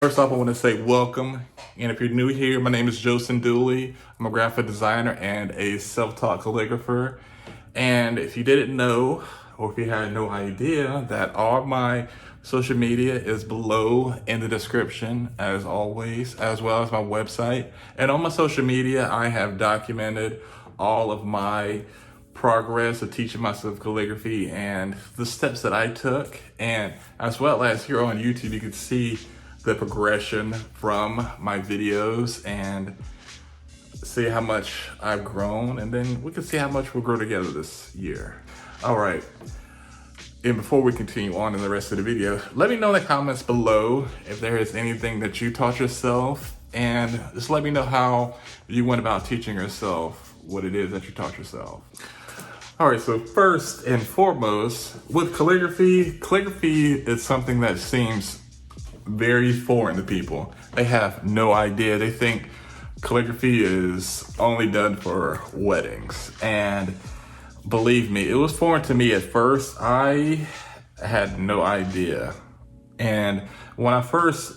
First off, I want to say welcome. And if you're new here, my name is Dooley. I'm a graphic designer and a self-taught calligrapher. And if you didn't know, or if you had no idea, that all my social media is below in the description, as always, as well as my website. And on my social media, I have documented all of my progress of teaching myself calligraphy and the steps that I took. And as well as here on YouTube, you can see the progression from my videos and see how much I've grown, and then we can see how much we'll grow together this year. All right, and before we continue on in the rest of the video, let me know in the comments below if there is anything that you taught yourself, and just let me know how you went about teaching yourself what it is that you taught yourself. All right, so first and foremost, with calligraphy is something that seems very foreign to people. They have no idea. They think calligraphy is only done for weddings. And believe me, it was foreign to me at first. I had no idea. And when I first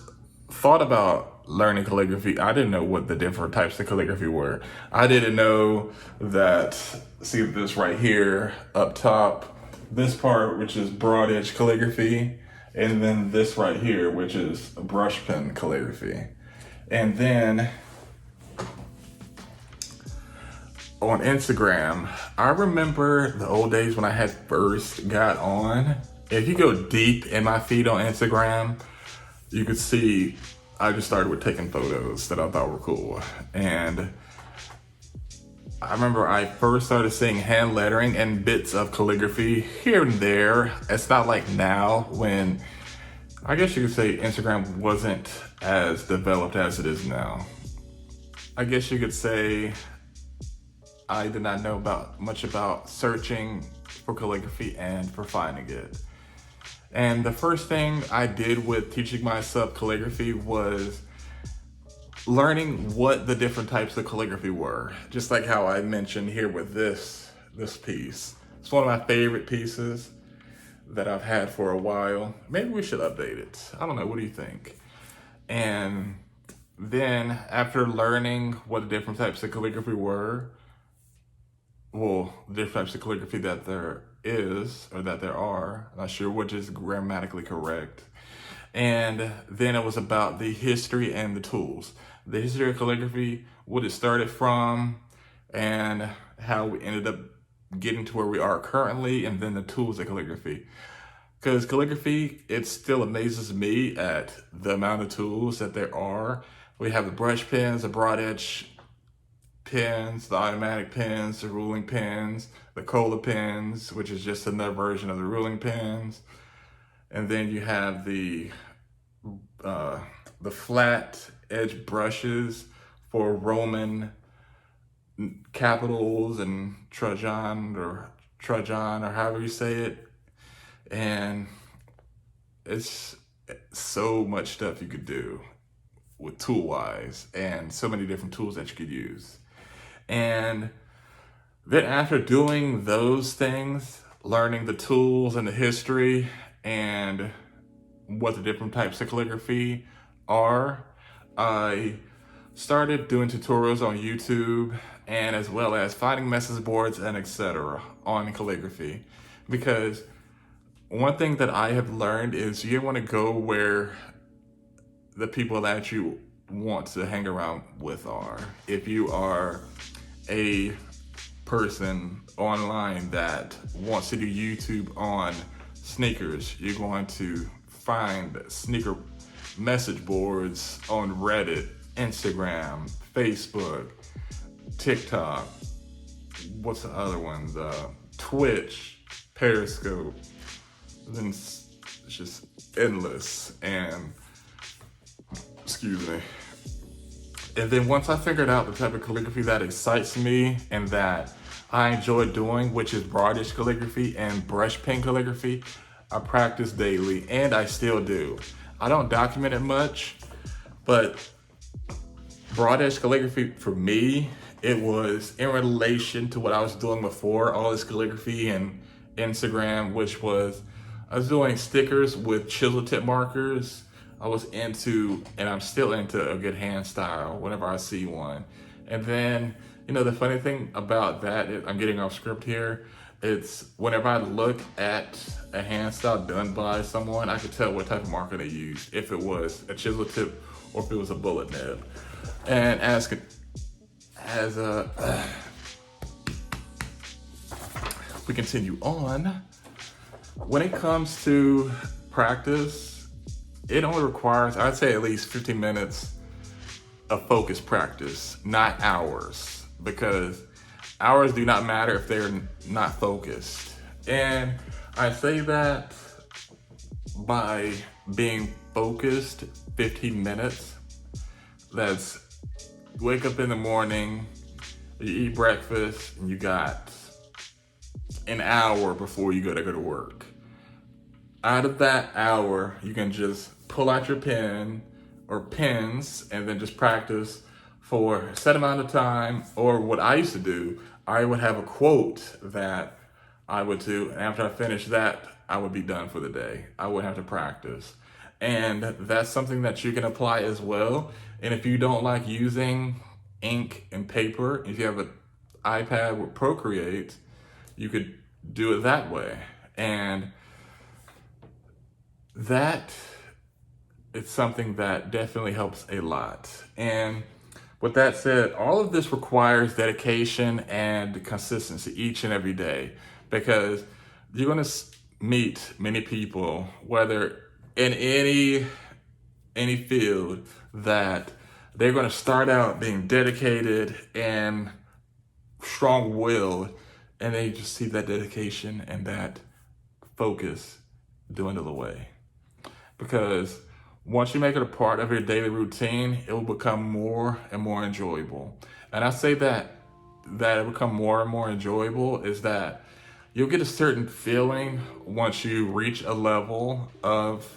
thought about learning calligraphy, I didn't know what the different types of calligraphy were. I didn't know that, see this right here up top, this part, which is broad edge calligraphy, and then this right here, which is brush pen calligraphy. And then on Instagram, I remember the old days when I had first got on. If you go deep in my feed on Instagram, you could see I just started with taking photos that I thought were cool. And I remember I first started seeing hand lettering and bits of calligraphy here and there. It's not like now when, I guess you could say Instagram wasn't as developed as it is now. I guess you could say I did not know much about searching for calligraphy and for finding it. And the first thing I did with teaching myself calligraphy was learning what the different types of calligraphy were. Just like how I mentioned here with this piece. It's one of my favorite pieces that I've had for a while. Maybe we should update it. I don't know, what do you think? And then after learning what the different types of calligraphy were, well, the different types of calligraphy that there is, or that there are, I'm not sure which is grammatically correct. And then it was about the history and the tools. The history of calligraphy, what it started from, and how we ended up getting to where we are currently, and then the tools of calligraphy. Because calligraphy, it still amazes me at the amount of tools that there are. We have the brush pens, the broad edge pens, the automatic pens, the ruling pens, the cola pens, which is just another version of the ruling pens. And then you have the flat edge brushes for Roman capitals and Trajan or however you say it. And it's so much stuff you could do with tool-wise, and so many different tools that you could use. And then after doing those things, learning the tools and the history and what the different types of calligraphy are, I started doing tutorials on YouTube, and as well as finding message boards and etc. on calligraphy. Because one thing that I have learned is you want to go where the people that you want to hang around with are. If you are a person online that wants to do YouTube on sneakers, you're going to find sneaker message boards on Reddit, Instagram, Facebook, TikTok, what's the other one? Twitch, Periscope. Then it's just endless, and excuse me. And then once I figured out the type of calligraphy that excites me and that I enjoy doing, which is broad edge calligraphy and brush pen calligraphy, I practice daily, and I still do. I don't document it much, but broad edge calligraphy for me, it was in relation to what I was doing before all this calligraphy and Instagram, which was I was doing stickers with chisel tip markers. I was into, and I'm still into, a good hand style whenever I see one. And then, you know, the funny thing about that, I'm getting off script here, it's whenever I look at a hand style done by someone, I could tell what type of marker they used, if it was a chisel tip or if it was a bullet nib. And we continue on, when it comes to practice, it only requires, I'd say, at least 15 minutes of focused practice, not hours, because hours do not matter if they're not focused. And I say that by being focused 15 minutes. That's wake up in the morning, you eat breakfast, and you got an hour before you go to work. Out of that hour, you can just pull out your pen or pens and then just practice for a set amount of time. Or what I used to do, I would have a quote that I would do, and after I finished that, I would be done for the day. I wouldn't have to practice. And that's something that you can apply as well. And if you don't like using ink and paper, if you have an iPad with Procreate, you could do it that way. And that is something that definitely helps a lot. And with that said, all of this requires dedication and consistency each and every day, because you're going to meet many people, whether in any field, that they're going to start out being dedicated and strong-willed, and they just see that dedication and that focus dwindle away. Because once you make it a part of your daily routine, it will become more and more enjoyable. And I say that it will become more and more enjoyable is that you'll get a certain feeling once you reach a level of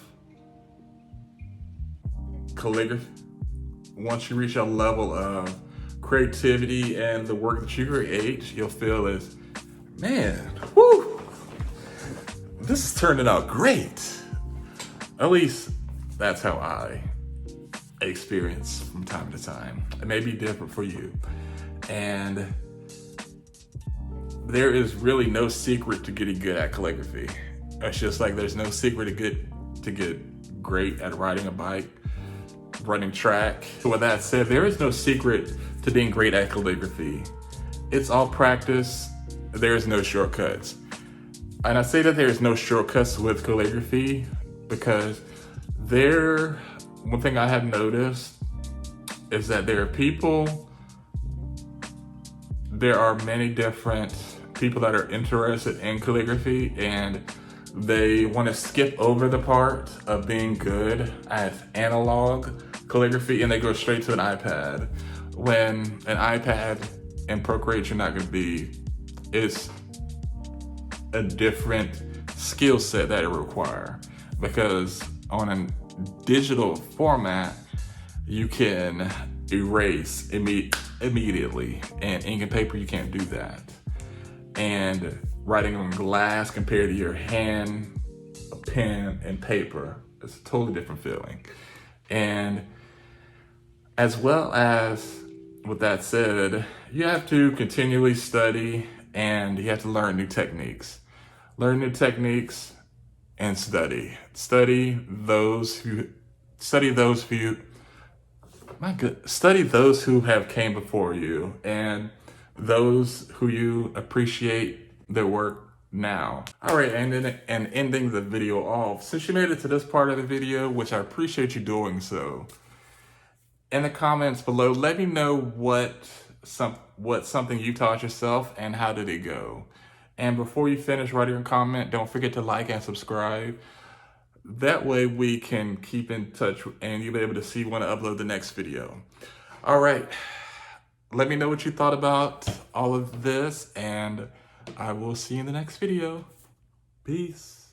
calligraphy, once you reach a level of creativity and the work that you create, you'll feel as, man, whoo, this is turning out great. At least that's how I experience from time to time. It may be different for you. And there is really no secret to getting good at calligraphy. It's just like there's no secret to get great at riding a bike, running track. So with that said, there is no secret to being great at calligraphy. It's all practice. There's no shortcuts. And I say that there's no shortcuts with calligraphy because one thing I have noticed is that there are many different people that are interested in calligraphy, and they want to skip over the part of being good at analog calligraphy and they go straight to an iPad. When an iPad and Procreate you're not going to be, it's a different skill set that it requires, because on a digital format you can erase immediately, and ink and paper you can't do that. And writing on glass compared to your hand, a pen, and paper, it's a totally different feeling. And as well as, with that said, you have to continually study and you have to learn new techniques. Learn new techniques and study. Study those who have came before you and those who you appreciate their work now. All right, and ending the video off, since you made it to this part of the video, which I appreciate you doing so, in the comments below, let me know what something you taught yourself and how did it go. And before you finish writing a comment, don't forget to like and subscribe. That way we can keep in touch and you'll be able to see when I upload the next video. All right, let me know what you thought about all of this, and I will see you in the next video. Peace.